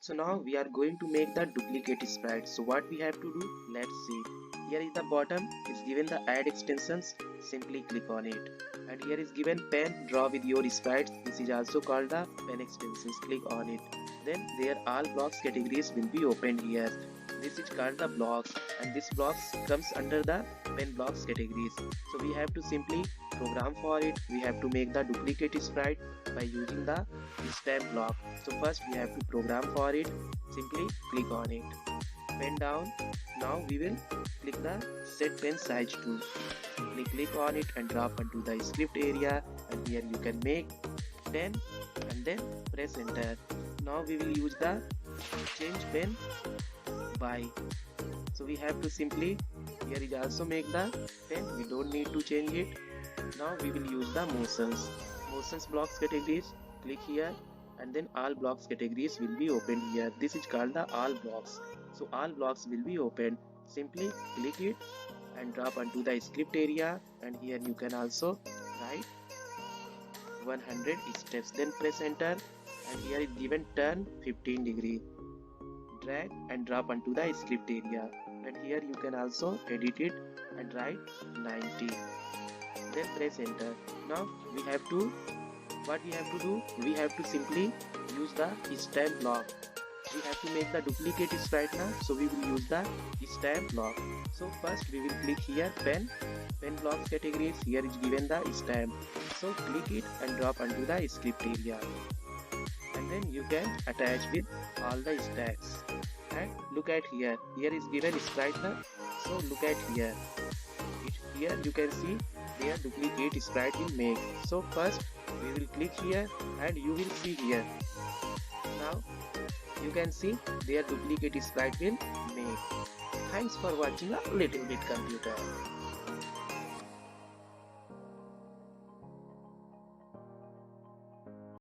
So now we are going to make the duplicate sprite. So what we have to do, let's see. Here is the bottom, is given the add extensions, simply click on it. And here is given pen draw with your sprites, this is also called the pen extensions, click on it. Then there all blocks categories will be opened here. This is called the blocks, and this blocks comes under the pen blocks categories. So we have to simply program for it. We have to make the duplicate sprite by using the stamp block. So first we have to program for it. Simply click on it, pen down. Now we will click the set pen size to. Simply click on it and drop onto the script area, and here you can make 10 and then press enter. Now we will use the change pen by. So we have to simply, here is also make the pen, we don't need to change it. Now we will use the motions blocks categories, click here, and then all blocks categories will be opened here. This is called the all blocks. So all blocks will be opened. Simply click it and drop onto the script area, and here you can also write 100 steps, then press enter, and here is given turn 15 degree. Drag and drop onto the script area, and here you can also edit it and write 90, then press enter. Now we have to, what we have to do, we have to simply use the stamp block. We have to make the duplicate sprite now, so we will use the stamp block. So first we will click here pen blocks categories, here is given the stamp. So click it and drop onto the script area, and then you can attach with all the stacks. And look at here, here is given sprite now. So look at here, here you can see their duplicate sprite will make. So first we will click here and you will see here. Now you can see their duplicate sprite will make. Thanks for watching a little bit computer.